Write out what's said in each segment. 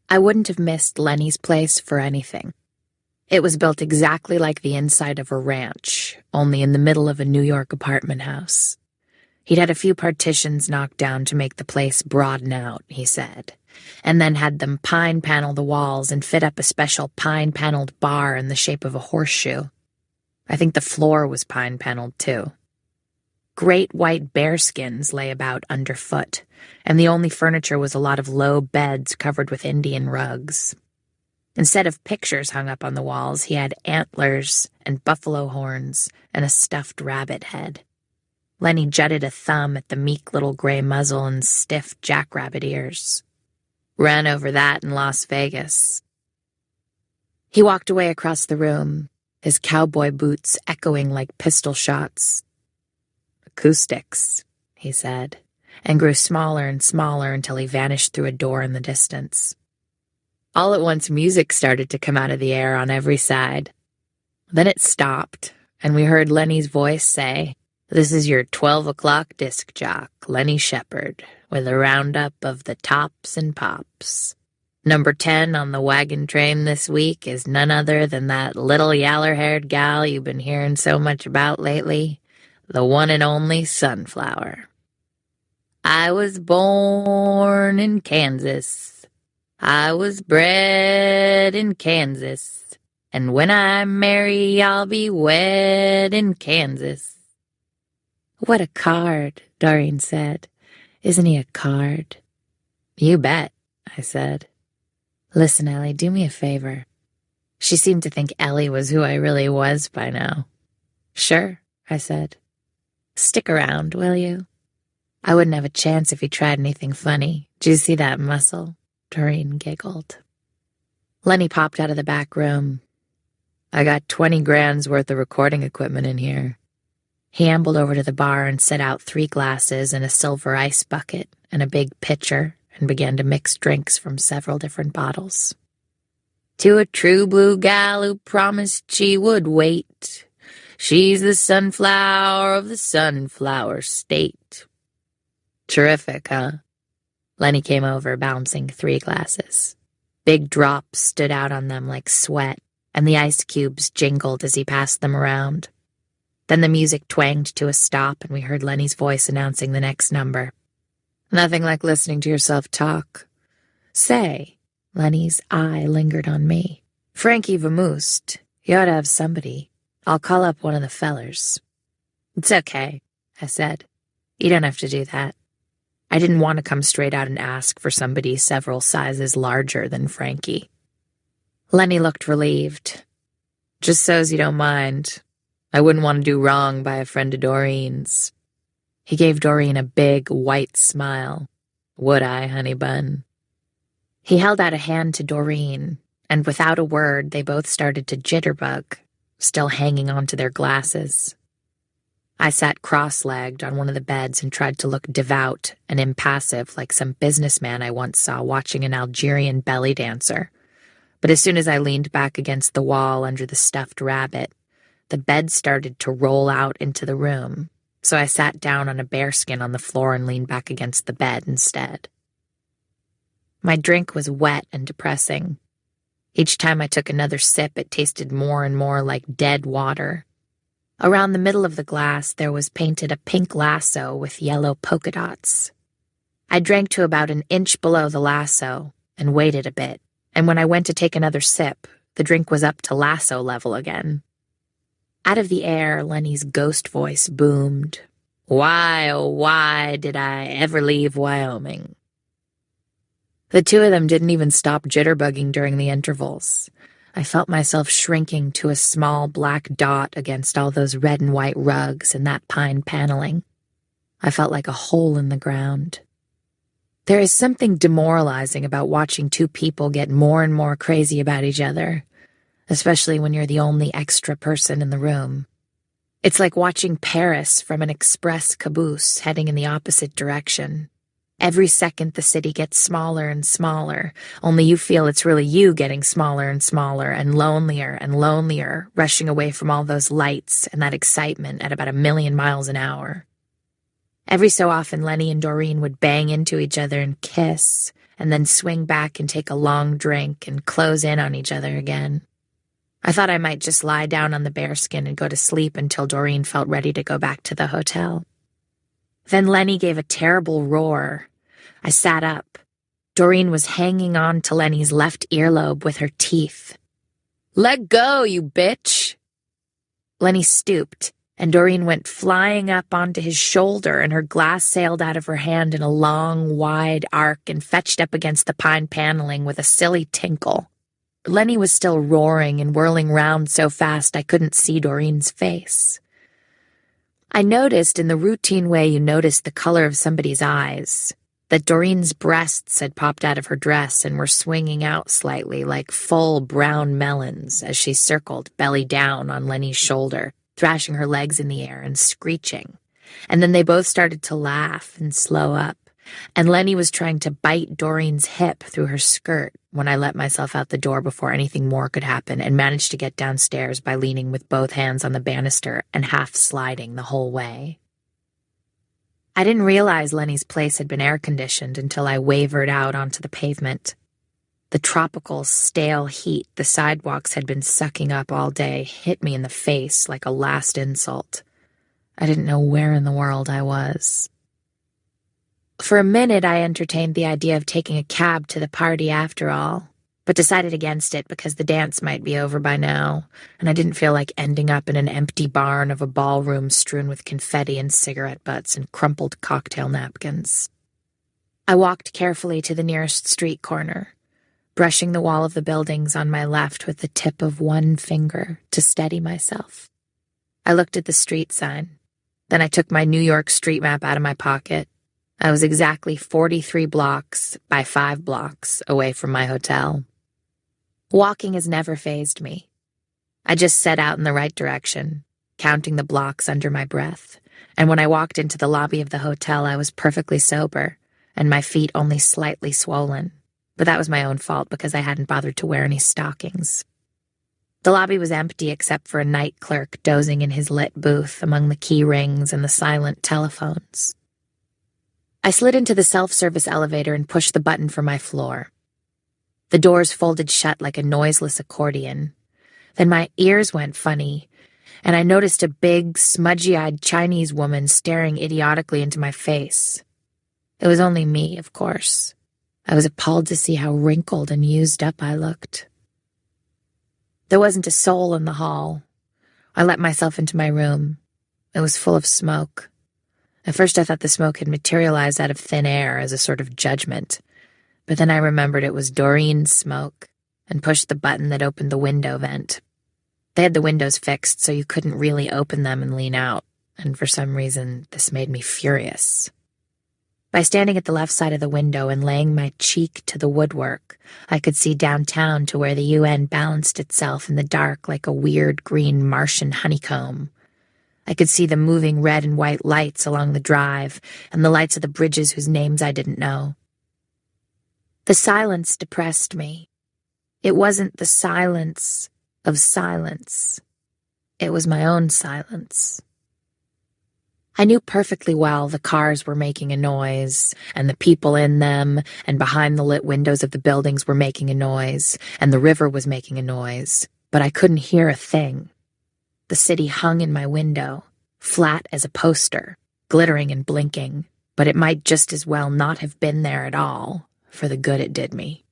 I wouldn't have missed Lenny's place for anything. It was built exactly like the inside of a ranch, only in the middle of a New York apartment house. He'd had a few partitions knocked down to make the place broaden out, he said, and then had them pine-panel the walls and fit up a special pine-paneled bar in the shape of a horseshoe. I think the floor was pine-paneled, too. Great white bearskins lay about underfoot, and the only furniture was a lot of low beds covered with Indian rugs. Instead of pictures hung up on the walls, he had antlers and buffalo horns and a stuffed rabbit head. Lenny jutted a thumb at the meek little gray muzzle and stiff jackrabbit ears. Ran over that in Las Vegas. He walked away across the room, his cowboy boots echoing like pistol shots. "Acoustics," he said, and grew smaller and smaller until he vanished through a door in the distance. All at once, music started to come out of the air on every side. Then it stopped, and we heard Lenny's voice say, "This is your 12 o'clock disc jock, Lenny Shepherd, with a roundup of the tops and pops. Number 10 on the wagon train this week is none other than that little yaller-haired gal you've been hearing so much about lately, the one and only Sunflower. I was born in Kansas. I was bred in Kansas. And when I marry, I'll be wed in Kansas." "What a card," Doreen said. "Isn't he a card?" "You bet," I said. "Listen, Ellie, do me a favor." She seemed to think Ellie was who I really was by now. "Sure," I said. "Stick around, will you?" "I wouldn't have a chance if you tried anything funny. Do you see that muscle?" Doreen giggled. Lenny popped out of the back room. "I got 20 grand's worth of recording equipment in here." He ambled over to the bar and set out 3 glasses and a silver ice bucket and a big pitcher and began to mix drinks from several different bottles. "To a true blue gal who promised she would wait. She's the sunflower of the sunflower state." "Terrific, huh?" Lenny came over, bouncing 3 glasses. Big drops stood out on them like sweat, and the ice cubes jingled as he passed them around. Then the music twanged to a stop, and we heard Lenny's voice announcing the next number. "Nothing like listening to yourself talk. Say," Lenny's eye lingered on me, "Frankie Vamoosed, you ought to have somebody. I'll call up one of the fellers." "It's okay," I said. "You don't have to do that." I didn't want to come straight out and ask for somebody several sizes larger than Frankie. Lenny looked relieved. "Just so's you don't mind. I wouldn't want to do wrong by a friend of Doreen's." He gave Doreen a big, white smile. "Would I, honey bun?" He held out a hand to Doreen, and without a word, they both started to jitterbug, still hanging onto their glasses. I sat cross-legged on one of the beds and tried to look devout and impassive like some businessman I once saw watching an Algerian belly dancer. But as soon as I leaned back against the wall under the stuffed rabbit, the bed started to roll out into the room, so I sat down on a bearskin on the floor and leaned back against the bed instead. My drink was wet and depressing. Each time I took another sip, it tasted more and more like dead water. Around the middle of the glass, there was painted a pink lasso with yellow polka dots. I drank to about an inch below the lasso and waited a bit, and when I went to take another sip, the drink was up to lasso level again. Out of the air, Lenny's ghost voice boomed. "Why, oh why did I ever leave Wyoming?" The two of them didn't even stop jitterbugging during the intervals. I felt myself shrinking to a small black dot against all those red and white rugs and that pine paneling. I felt like a hole in the ground. There is something demoralizing about watching two people get more and more crazy about each other, especially when you're the only extra person in the room. It's like watching Paris from an express caboose heading in the opposite direction. Every second the city gets smaller and smaller, only you feel it's really you getting smaller and smaller and lonelier, rushing away from all those lights and that excitement at about 1,000,000 miles an hour. Every so often Lenny and Doreen would bang into each other and kiss, and then swing back and take a long drink and close in on each other again. I thought I might just lie down on the bearskin and go to sleep until Doreen felt ready to go back to the hotel. Then Lenny gave a terrible roar. I sat up. Doreen was hanging on to Lenny's left earlobe with her teeth. "Let go, you bitch!" Lenny stooped, and Doreen went flying up onto his shoulder, and her glass sailed out of her hand in a long, wide arc and fetched up against the pine paneling with a silly tinkle. Lenny was still roaring and whirling round so fast I couldn't see Doreen's face. I noticed, in the routine way you notice the color of somebody's eyes, that Doreen's breasts had popped out of her dress and were swinging out slightly like full brown melons as she circled belly down on Lenny's shoulder, thrashing her legs in the air and screeching. And then they both started to laugh and slow up, and Lenny was trying to bite Doreen's hip through her skirt when I let myself out the door before anything more could happen and managed to get downstairs by leaning with both hands on the banister and half sliding the whole way. I didn't realize Lenny's place had been air-conditioned until I wavered out onto the pavement. The tropical, stale heat the sidewalks had been sucking up all day hit me in the face like a last insult. I didn't know where in the world I was. For a minute, I entertained the idea of taking a cab to the party after all, but decided against it because the dance might be over by now, and I didn't feel like ending up in an empty barn of a ballroom strewn with confetti and cigarette butts and crumpled cocktail napkins. I walked carefully to the nearest street corner, brushing the wall of the buildings on my left with the tip of one finger to steady myself. I looked at the street sign. Then I took my New York street map out of my pocket. I was exactly 43 blocks by 5 blocks away from my hotel. Walking has never fazed me. I just set out in the right direction, counting the blocks under my breath, and when I walked into the lobby of the hotel, I was perfectly sober, and my feet only slightly swollen, but that was my own fault because I hadn't bothered to wear any stockings. The lobby was empty except for a night clerk dozing in his lit booth among the key rings and the silent telephones. I slid into the self-service elevator and pushed the button for my floor. The doors folded shut like a noiseless accordion. Then my ears went funny, and I noticed a big, smudgy-eyed Chinese woman staring idiotically into my face. It was only me, of course. I was appalled to see how wrinkled and used up I looked. There wasn't a soul in the hall. I let myself into my room. It was full of smoke. At first I thought the smoke had materialized out of thin air as a sort of judgment, but then I remembered it was Doreen's smoke and pushed the button that opened the window vent. They had the windows fixed so you couldn't really open them and lean out, and for some reason this made me furious. By standing at the left side of the window and laying my cheek to the woodwork, I could see downtown to where the UN balanced itself in the dark like a weird green Martian honeycomb. I could see the moving red and white lights along the drive and the lights of the bridges whose names I didn't know. The silence depressed me. It wasn't the silence of silence. It was my own silence. I knew perfectly well the cars were making a noise, and the people in them and behind the lit windows of the buildings were making a noise, and the river was making a noise, but I couldn't hear a thing. The city hung in my window, flat as a poster, glittering and blinking, but it might just as well not have been there at all, for the good it did me.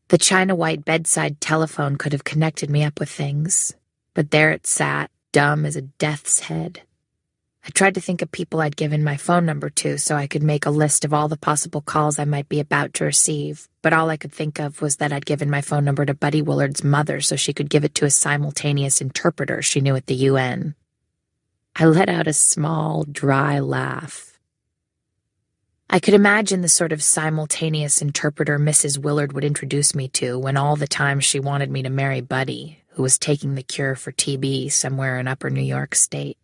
The china-white bedside telephone could have connected me up with things, but there it sat, dumb as a death's head. I tried to think of people I'd given my phone number to so I could make a list of all the possible calls I might be about to receive, but all I could think of was that I'd given my phone number to Buddy Willard's mother so she could give it to a simultaneous interpreter she knew at the UN. I let out a small, dry laugh. I could imagine the sort of simultaneous interpreter Mrs. Willard would introduce me to when all the time she wanted me to marry Buddy, who was taking the cure for TB somewhere in upper New York State.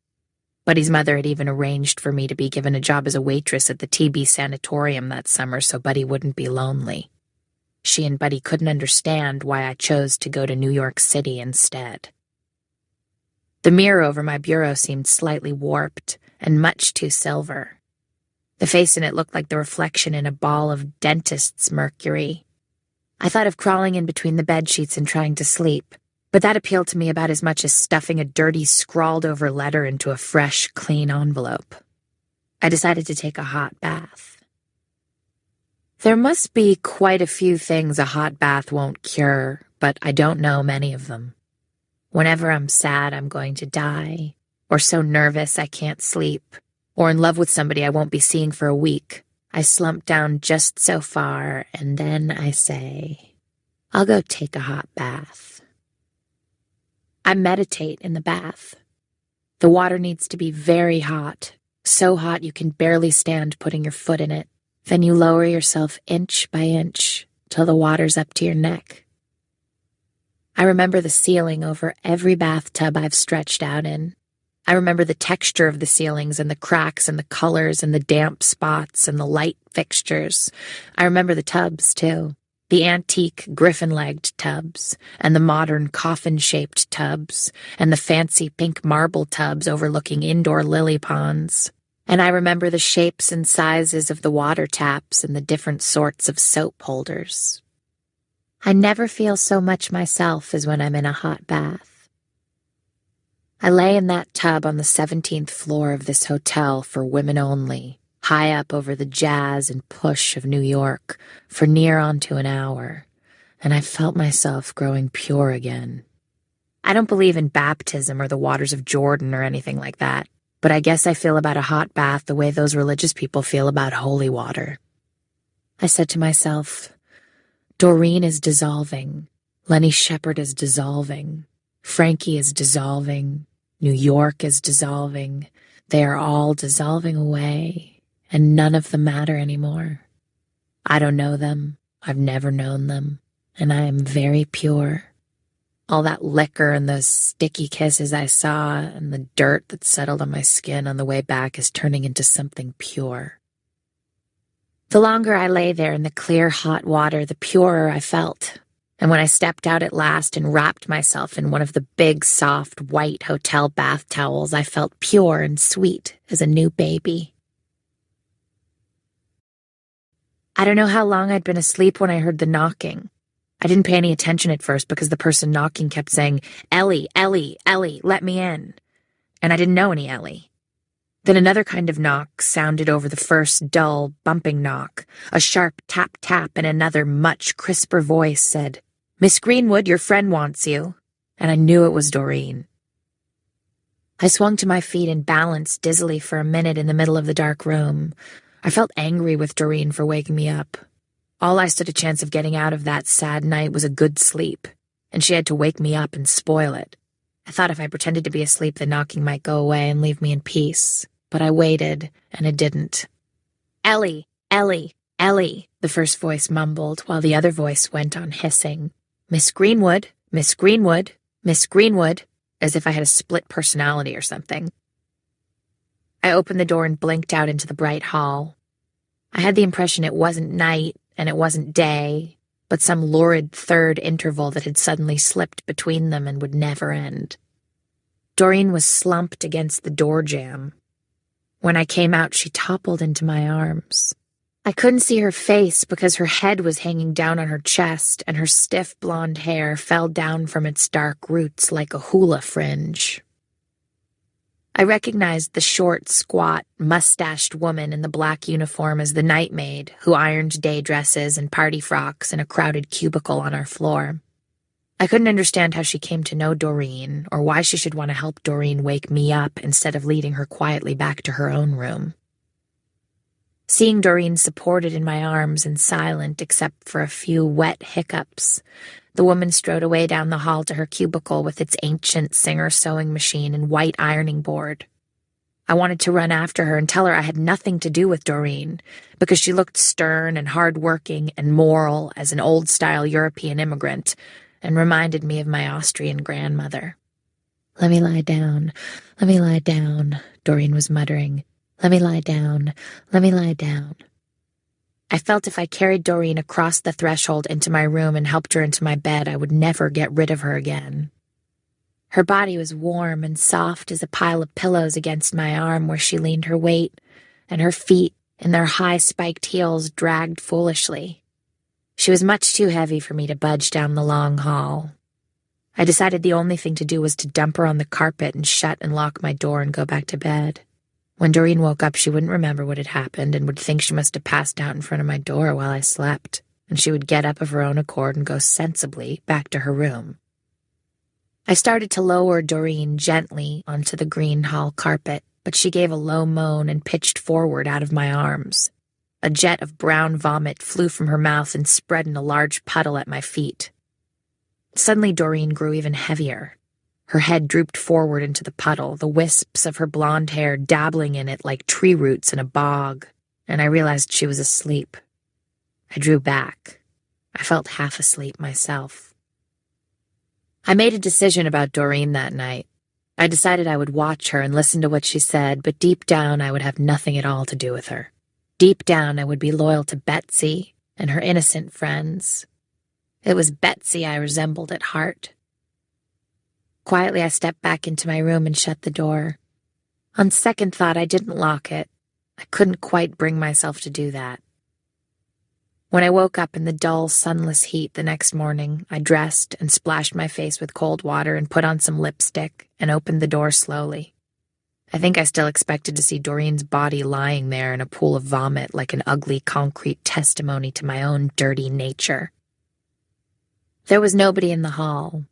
Buddy's mother had even arranged for me to be given a job as a waitress at the TB sanatorium that summer so Buddy wouldn't be lonely. She and Buddy couldn't understand why I chose to go to New York City instead. The mirror over my bureau seemed slightly warped and much too silver. The face in it looked like the reflection in a ball of dentist's mercury. I thought of crawling in between the bed sheets and trying to sleep, but that appealed to me about as much as stuffing a dirty, scrawled-over letter into a fresh, clean envelope. I decided to take a hot bath. There must be quite a few things a hot bath won't cure, but I don't know many of them. Whenever I'm sad I'm going to die, or so nervous I can't sleep, or in love with somebody I won't be seeing for a week, I slump down just so far, and then I say, I'll go take a hot bath. I meditate in the bath. The water needs to be very hot, so hot you can barely stand putting your foot in it. Then you lower yourself inch by inch till the water's up to your neck. I remember the ceiling over every bathtub I've stretched out in. I remember the texture of the ceilings and the cracks and the colors and the damp spots and the light fixtures. I remember the tubs, too. The antique griffin-legged tubs, and the modern coffin-shaped tubs, and the fancy pink marble tubs overlooking indoor lily ponds. And I remember the shapes and sizes of the water taps and the different sorts of soap holders. I never feel so much myself as when I'm in a hot bath. I lay in that tub on the 17th floor of this hotel for women only, high up over the jazz and push of New York, for near onto an hour, and I felt myself growing pure again. I don't believe in baptism or the waters of Jordan or anything like that, but I guess I feel about a hot bath the way those religious people feel about holy water. I said to myself, Doreen is dissolving, Lenny Shepherd is dissolving, Frankie is dissolving, New York is dissolving. They are all dissolving away, and none of them matter anymore. I don't know them, I've never known them, and I am very pure. All that liquor and those sticky kisses I saw and the dirt that settled on my skin on the way back is turning into something pure. The longer I lay there in the clear, hot water, the purer I felt. And when I stepped out at last and wrapped myself in one of the big, soft, white hotel bath towels, I felt pure and sweet as a new baby. I don't know how long I'd been asleep when I heard the knocking. I didn't pay any attention at first because the person knocking kept saying, Ellie, Ellie, Ellie, let me in. And I didn't know any Ellie. Then another kind of knock sounded over the first dull, bumping knock. A sharp tap-tap and another much crisper voice said, Miss Greenwood, your friend wants you. And I knew it was Doreen. I swung to my feet and balanced dizzily for a minute in the middle of the dark room. I felt angry with Doreen for waking me up. All I stood a chance of getting out of that sad night was a good sleep, and she had to wake me up and spoil it. I thought if I pretended to be asleep, the knocking might go away and leave me in peace, but I waited, and it didn't. Ellie, Ellie, Ellie, the first voice mumbled, while the other voice went on hissing. Miss Greenwood, Miss Greenwood, Miss Greenwood, as if I had a split personality or something. I opened the door and blinked out into the bright hall. I had the impression it wasn't night, and it wasn't day, but some lurid third interval that had suddenly slipped between them and would never end. Doreen was slumped against the door jamb. When I came out, she toppled into my arms. I couldn't see her face because her head was hanging down on her chest, and her stiff blonde hair fell down from its dark roots like a hula fringe. I recognized the short, squat, mustached woman in the black uniform as the night maid who ironed day dresses and party frocks in a crowded cubicle on our floor. I couldn't understand how she came to know Doreen or why she should want to help Doreen wake me up instead of leading her quietly back to her own room. Seeing Doreen supported in my arms and silent except for a few wet hiccups, the woman strode away down the hall to her cubicle with its ancient Singer sewing machine and white ironing board. I wanted to run after her and tell her I had nothing to do with Doreen, because she looked stern and hard-working and moral as an old-style European immigrant, and reminded me of my Austrian grandmother. Let me lie down, Doreen was muttering. Let me lie down, let me lie down. I felt if I carried Doreen across the threshold into my room and helped her into my bed, I would never get rid of her again. Her body was warm and soft as a pile of pillows against my arm where she leaned her weight, and her feet and their high spiked heels dragged foolishly. She was much too heavy for me to budge down the long hall. I decided the only thing to do was to dump her on the carpet and shut and lock my door and go back to bed. When Doreen woke up, she wouldn't remember what had happened and would think she must have passed out in front of my door while I slept, and she would get up of her own accord and go sensibly back to her room. I started to lower Doreen gently onto the green hall carpet, but she gave a low moan and pitched forward out of my arms. A jet of brown vomit flew from her mouth and spread in a large puddle at my feet. Suddenly Doreen grew even heavier. Her head drooped forward into the puddle, the wisps of her blonde hair dabbling in it like tree roots in a bog, and I realized she was asleep. I drew back. I felt half asleep myself. I made a decision about Doreen that night. I decided I would watch her and listen to what she said, but deep down I would have nothing at all to do with her. Deep down I would be loyal to Betsy and her innocent friends. It was Betsy I resembled at heart. Quietly I stepped back into my room and shut the door. On second thought, I didn't lock it. I couldn't quite bring myself to do that. When I woke up in the dull, sunless heat the next morning, I dressed and splashed my face with cold water and put on some lipstick and opened the door slowly. I think I still expected to see Doreen's body lying there in a pool of vomit like an ugly concrete testimony to my own dirty nature. There was nobody in the hall.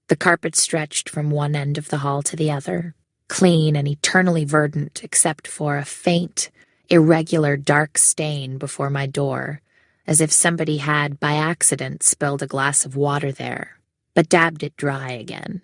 The carpet stretched from one end of the hall to the other, clean and eternally verdant except for a faint, irregular dark stain before my door, as if somebody had, by accident, spilled a glass of water there, but dabbed it dry again.